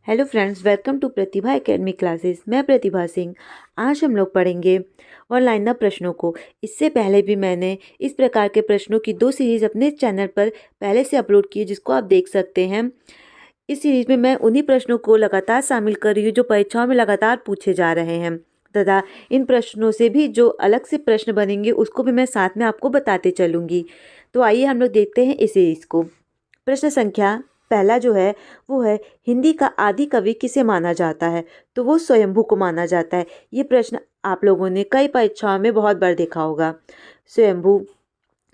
Hello friends, welcome to Pratibha academy classes. मैं प्रतिभा सिंह। आज हम लोग पढ़ेंगे ऑनलाइन प्रश्नों को। इससे पहले भी मैंने इस प्रकार के प्रश्नों की 2 सीरीज़ अपने चैनल पर पहले से अपलोड की है, जिसको आप देख सकते हैं। इस सीरीज़ में मैं उन्हीं प्रश्नों को लगातार शामिल कर रही हूँ जो परीक्षाओं में लगातार पूछे जा रहे हैं, तथा इन प्रश्नों से भी जो अलग से प्रश्न बनेंगे उसको भी मैं साथ में आपको बताते चलूँगी। तो आइए हम लोग देखते हैं इस सीरीज़ को। प्रश्न संख्या पहला जो है वो है, हिंदी का आदि कवि किसे माना जाता है? तो वो स्वयंभू को माना जाता है। ये प्रश्न आप लोगों ने कई परीक्षाओं में बहुत बार देखा होगा। स्वयंभू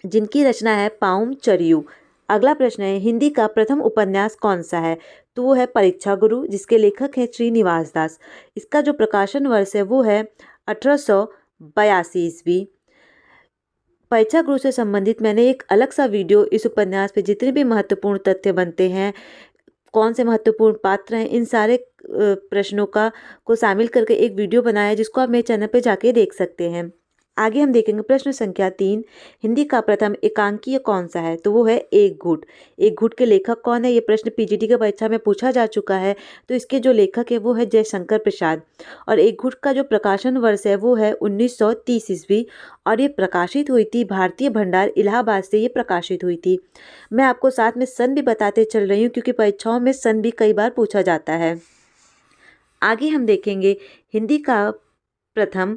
जिनकी रचना है पाउम चरियू। अगला प्रश्न है, हिंदी का प्रथम उपन्यास कौन सा है? तो वो है परीक्षा गुरु, जिसके लेखक हैं श्रीनिवास दास। इसका जो प्रकाशन वर्ष है वो है 1882 ईस्वी। परीक्षा गुरु से संबंधित मैंने एक अलग सा वीडियो इस उपन्यास पे जितने भी महत्वपूर्ण तथ्य बनते हैं, कौन से महत्वपूर्ण पात्र हैं, इन सारे प्रश्नों को शामिल करके एक वीडियो बनाया है, जिसको आप मेरे चैनल पे जाके देख सकते हैं। आगे हम देखेंगे प्रश्न संख्या 3, हिंदी का प्रथम एकांकीय कौन सा है? तो वो है एक घूट। एक घूट के लेखक कौन है? ये प्रश्न पीजीटी की परीक्षा में पूछा जा चुका है। तो इसके जो लेखक है वो है जयशंकर प्रसाद। और एक घूट का जो प्रकाशन वर्ष है वो है 1930 ईस्वी, और ये प्रकाशित हुई थी भारतीय भंडार इलाहाबाद से ये प्रकाशित हुई थी। मैं आपको साथ में सन भी बताते चल रही हूँ, क्योंकि परीक्षाओं में सन भी कई बार पूछा जाता है। आगे हम देखेंगे हिंदी का प्रथम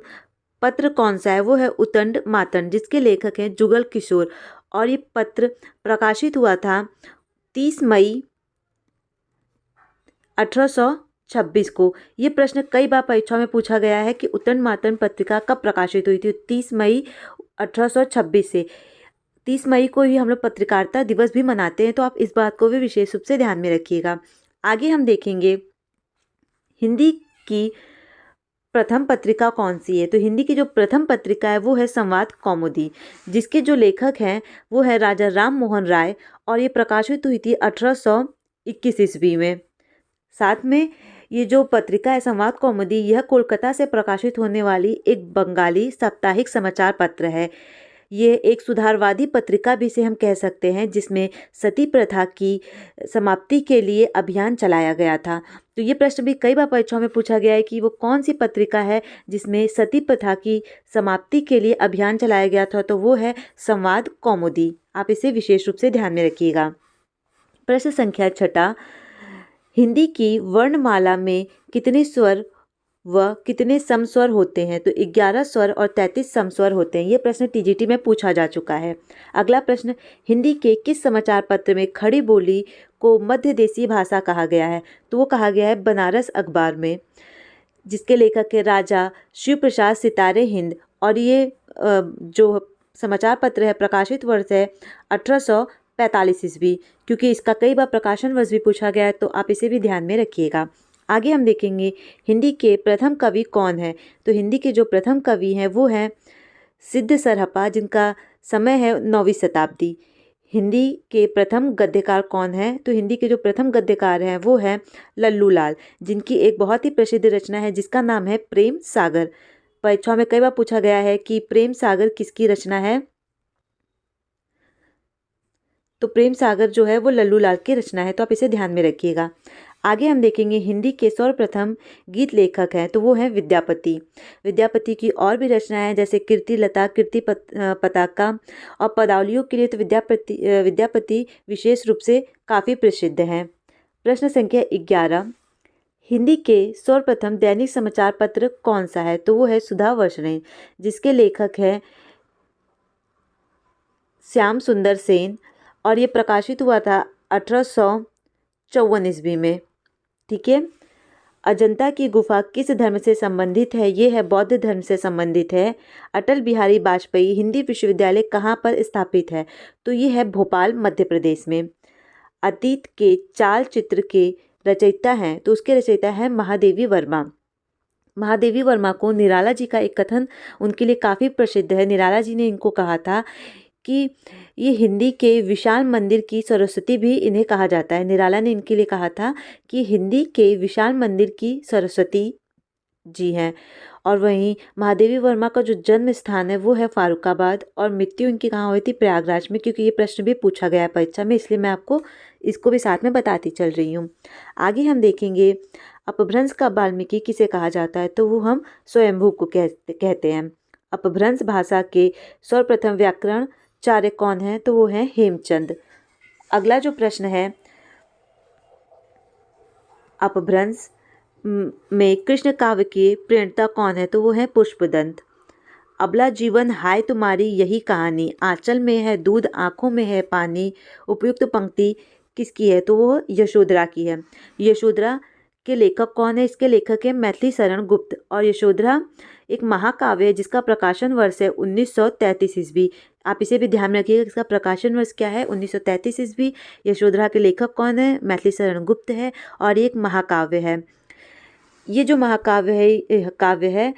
पत्र कौन सा है? वो है उतंड मातंड, जिसके लेखक हैं जुगल किशोर। और ये पत्र प्रकाशित हुआ था 30 मई 1826 को। ये प्रश्न कई बार परीक्षा में पूछा गया है कि उतंड मातंड पत्रिका कब प्रकाशित हुई थी? 30 मई 1826 से। 30 मई को ही हम लोग पत्रकारिता दिवस भी मनाते हैं, तो आप इस बात को भी विशेष रूप से ध्यान में रखिएगा। आगे हम देखेंगे हिंदी की प्रथम पत्रिका कौन सी है? तो हिंदी की जो प्रथम पत्रिका है वो है संवाद कौमुदी, जिसके जो लेखक हैं वो है राजा राम मोहन राय। और ये प्रकाशित हुई थी 1821 ईस्वी में। साथ में ये जो पत्रिका है संवाद कौमुदी, यह कोलकाता से प्रकाशित होने वाली एक बंगाली साप्ताहिक समाचार पत्र है। ये एक सुधारवादी पत्रिका भी इसे हम कह सकते हैं, जिसमें सती प्रथा की समाप्ति के लिए अभियान चलाया गया था। तो ये प्रश्न भी कई बार परीक्षाओं में पूछा गया है कि वो कौन सी पत्रिका है जिसमें सती प्रथा की समाप्ति के लिए अभियान चलाया गया था? तो वो है संवाद कौमुदी। आप इसे विशेष रूप से ध्यान में रखिएगा। प्रश्न संख्या 6, हिंदी की वर्णमाला में कितने स्वर व कितने समस्वर होते हैं? तो 11 स्वर और 33 समस्वर होते हैं। ये प्रश्न टीजीटी में पूछा जा चुका है। अगला प्रश्न, हिंदी के किस समाचार पत्र में खड़ी बोली को मध्य देशीय भाषा कहा गया है? तो वो कहा गया है बनारस अखबार में, जिसके लेखक है राजा शिव प्रसाद सितारे हिंद। और ये जो समाचार पत्र है प्रकाशित वर्ष है 1845 ईस्वी, क्योंकि इसका कई बार प्रकाशन वर्ष भी पूछा गया है, तो आप इसे भी ध्यान में रखिएगा। आगे हम देखेंगे हिंदी के प्रथम कवि कौन है? तो हिंदी के जो प्रथम कवि हैं वो हैं सिद्ध सरहपा, जिनका समय है 9वीं शताब्दी। हिंदी के प्रथम गद्यकार कौन है? तो हिंदी के जो प्रथम गद्यकार हैं वो हैं लल्लू लाल, जिनकी एक बहुत ही प्रसिद्ध रचना है जिसका नाम है प्रेम सागर। परीक्षा में कई बार पूछा गया है कि प्रेम सागर किसकी रचना है? तो प्रेम सागर जो है वो लल्लू लाल की रचना है, तो आप इसे ध्यान में रखिएगा। आगे हम देखेंगे हिंदी के सर्वप्रथम गीत लेखक हैं, तो वो हैं विद्यापति। विद्यापति की और भी रचनाएं हैं, जैसे कीर्ति लता, कीर्ति पताका और पदावलियों के लिए तो विद्यापति विशेष रूप से काफ़ी प्रसिद्ध हैं। प्रश्न संख्या 11, हिंदी के सर्वप्रथम दैनिक समाचार पत्र कौन सा है? तो वो है सुधा वर्षणेय, जिसके लेखक हैं श्याम सुंदर सेन। और ये प्रकाशित हुआ था 1854 ईस्वी में। ठीक है। अजंता की गुफा किस धर्म से संबंधित है? ये है बौद्ध धर्म से संबंधित है। अटल बिहारी वाजपेयी हिंदी विश्वविद्यालय कहाँ पर स्थापित है? तो ये है भोपाल मध्य प्रदेश में। अतीत के चाल चित्र के रचयिता हैं, तो उसके रचयिता है महादेवी वर्मा। महादेवी वर्मा को निराला जी का एक कथन उनके लिए काफ़ी प्रसिद्ध है। निराला जी ने इनको कहा था कि ये हिंदी के विशाल मंदिर की सरस्वती भी इन्हें कहा जाता है। निराला ने इनके लिए कहा था कि हिंदी के विशाल मंदिर की सरस्वती जी हैं। और वहीं महादेवी वर्मा का जो जन्म स्थान है वो है फारुखाबाद, और मृत्यु इनकी कहाँ हुई थी? प्रयागराज में, क्योंकि ये प्रश्न भी पूछा गया है परीक्षा में, इसलिए मैं आपको इसको भी साथ में बताती चल रही हूँ। आगे हम देखेंगे अपभ्रंश का वाल्मीकि किसे कहा जाता है, तो वो हम स्वयंभू को कहते हैं। अपभ्रंश भाषा के सर्वप्रथम व्याकरणचार्य कौन है, तो वो है हेमचंद। अगला जो प्रश्न है, अपभ्रंश में कृष्ण काव्य के प्रणेता कौन है, तो वो है पुष्पदंत। अबला जीवन हाय तुम्हारी यही कहानी, आंचल में है दूध आँखों में है पानी, उपयुक्त पंक्ति किसकी है, तो वो यशोधरा की है। यशोधरा के लेखक कौन है? इसके लेखक है मैथिली शरण गुप्त। और यशोधरा एक महाकाव्य है जिसका प्रकाशन वर्ष है 1933 ईस्वी। आप इसे भी ध्यान में रखिएगा, इसका प्रकाशन वर्ष क्या है? 1933 ईस्वी। यशोधरा के लेखक कौन है? मैथिली शरण गुप्त है, और ये एक महाकाव्य है। ये जो काव्य है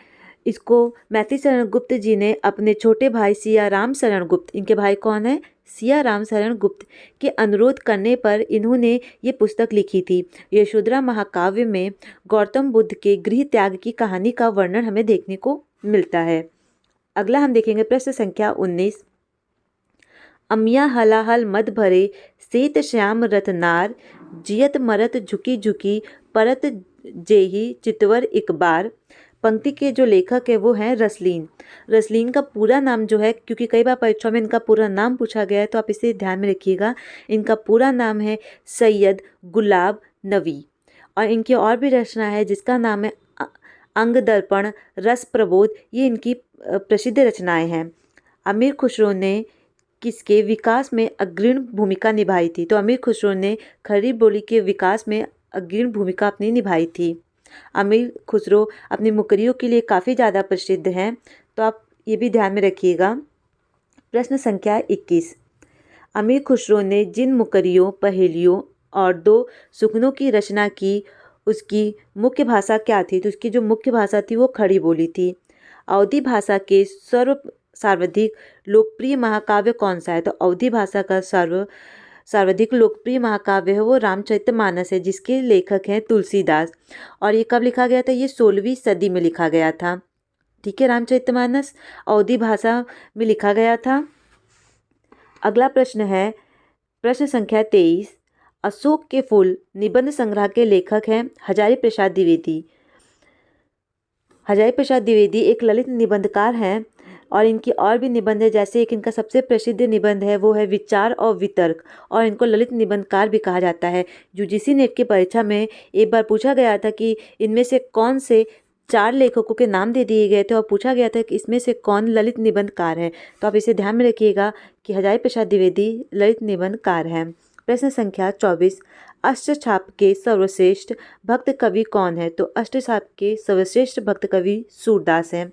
इसको मैथिली शरण गुप्त जी ने अपने छोटे भाई सिया राम शरण गुप्त, इनके भाई कौन है? सिया राम शरण गुप्त के अनुरोध करने पर इन्होंने ये पुस्तक लिखी थी। यशोधरा महाकाव्य में गौतम बुद्ध के गृह त्याग की कहानी का वर्णन हमें देखने को मिलता है। अगला हम देखेंगे प्रश्न संख्या 19। अमिया हलाहल मद भरे सेत श्याम रतनार, जियत मरत झुकी झुकी परत जेही चितवर एक बार। पंक्ति के जो लेखक है वो हैं रसलीन। रसलीन का पूरा नाम जो है, क्योंकि कई बार परीक्षा में इनका पूरा नाम पूछा गया है तो आप इसे ध्यान में रखिएगा, इनका पूरा नाम है सैयद गुलाब नबी। और इनकी और भी रचना है जिसका नाम है अंग दर्पण, रस प्रबोध, ये इनकी प्रसिद्ध रचनाएं हैं। अमीर खुसरो ने किसके विकास में अग्रणी भूमिका निभाई थी, तो अमीर खुसरो ने खड़ी बोली के विकास में अग्रणी भूमिका अपनी निभाई थी। अमीर खुसरो अपनी मुकरियों के लिए काफ़ी ज़्यादा प्रसिद्ध हैं, तो आप ये भी ध्यान में रखिएगा। प्रश्न संख्या 21। अमीर खुसरो ने जिन मुकरियों, पहेलियों और 2 सुखनों की रचना की उसकी मुख्य भाषा क्या थी, तो उसकी जो मुख्य भाषा थी वो खड़ी बोली थी। अवधी भाषा के सर्वाधिक लोकप्रिय महाकाव्य कौन सा है, तो अवधी भाषा का सर्वाधिक लोकप्रिय महाकाव्य है वो रामचरितमानस है, जिसके लेखक हैं तुलसीदास। और ये कब लिखा गया था? ये 16वीं सदी में लिखा गया था। ठीक है, रामचरितमानस अवधी भाषा में लिखा गया था। अगला प्रश्न है प्रश्न संख्या 23। अशोक के फूल निबंध संग्रह के लेखक हैं हजारी प्रसाद द्विवेदी। हजारी प्रसाद द्विवेदी एक ललित निबंधकार हैं, और इनकी और भी निबंध है, जैसे एक इनका सबसे प्रसिद्ध निबंध है वो है विचार और वितर्क, और इनको ललित निबंधकार भी कहा जाता है। यूजीसी नेट की परीक्षा में एक बार पूछा गया था कि इनमें से कौन से 4 लेखकों के नाम दे दिए गए थे, और पूछा गया था कि इसमें से कौन ललित निबंधकार है, तो आप इसे ध्यान में रखिएगा कि हजारी प्रसाद द्विवेदी ललित निबंधकार हैं। प्रश्न संख्या 24। अष्टछाप के सर्वश्रेष्ठ भक्त कवि कौन है, तो अष्टछाप के सर्वश्रेष्ठ भक्त कवि सूरदास हैं।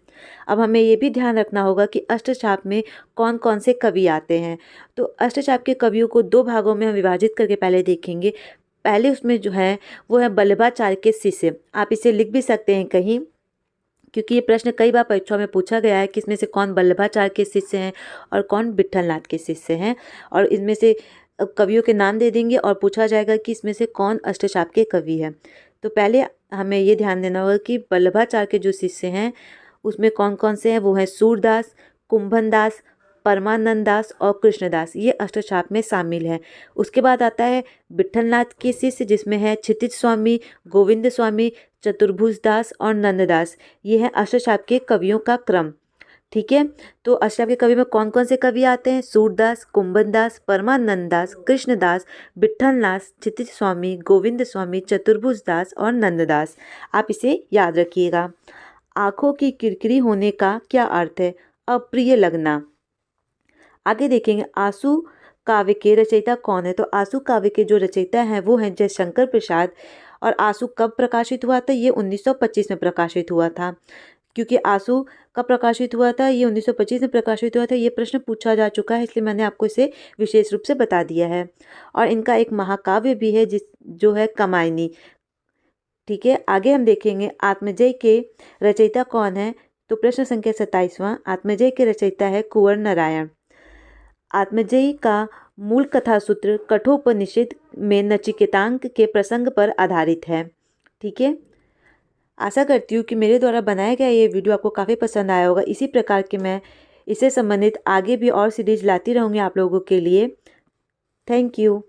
अब हमें ये भी ध्यान रखना होगा कि अष्टछाप में कौन कौन से कवि आते हैं, तो अष्टछाप के कवियों को 2 भागों में हम विभाजित करके पहले देखेंगे। पहले उसमें जो है वो है वल्लभाचार्य के शिष्य। आप इसे लिख भी सकते हैं कहीं, क्योंकि ये प्रश्न कई बार परीक्षा में पूछा गया है कि इसमें से कौन वल्लभाचार्य के शिष्य हैं और कौन विट्ठलनाथ के शिष्य हैं, और इनमें से कवियों के नाम दे देंगे और पूछा जाएगा कि इसमें से कौन अष्टछाप के कवि हैं। तो पहले हमें ये ध्यान देना होगा कि वल्लभाचार्य के जो शिष्य हैं उसमें कौन कौन से हैं, वो हैं सूरदास, कुंभनदास, परमानंद दास और कृष्णदास, ये अष्टछाप में शामिल है। उसके बाद आता है विट्ठलनाथ के शिष्य, जिसमें है क्षितिज स्वामी, गोविंद स्वामी, चतुर्भुज दास और नंददास, ये है अष्टछाप के कवियों का क्रम। ठीक है, तो अष्टछाप के कवि में कौन कौन से कवि आते हैं? सूरदास, कुंभनदास, परमानंद दास, कृष्णदास, विट्ठलनाथ, क्षितिज स्वामी, गोविंद स्वामी, चतुर्भुज दास और नंददास। आप इसे याद रखिएगा। आँखों की किरकिरी होने का क्या अर्थ है? अप्रिय लगना। आगे देखेंगे आंसू काव्य के रचयिता कौन है, तो आंसू काव्य के जो रचयिता हैं वो हैं जयशंकर प्रसाद। और आंसू कब प्रकाशित हुआ था? ये 1925 में प्रकाशित हुआ था। क्योंकि आंसू कब प्रकाशित हुआ था? ये 1925 में प्रकाशित हुआ था। ये प्रश्न पूछा जा चुका है, इसलिए मैंने आपको इसे विशेष रूप से बता दिया है। और इनका एक महाकाव्य भी है जो है कामायनी। ठीक है, आगे हम देखेंगे आत्मजय के रचयिता कौन है, तो प्रश्न संख्या 27वां। आत्मजय के रचयिता है कुंवर नारायण। आत्मजयी का मूल कथा सूत्र कठोपनिषद में नचिकेतांक के प्रसंग पर आधारित है। ठीक है, आशा करती हूँ कि मेरे द्वारा बनाया गया ये वीडियो आपको काफ़ी पसंद आया होगा। इसी प्रकार के मैं इससे संबंधित आगे भी और सीरीज लाती रहूँगी आप लोगों के लिए। Thank you.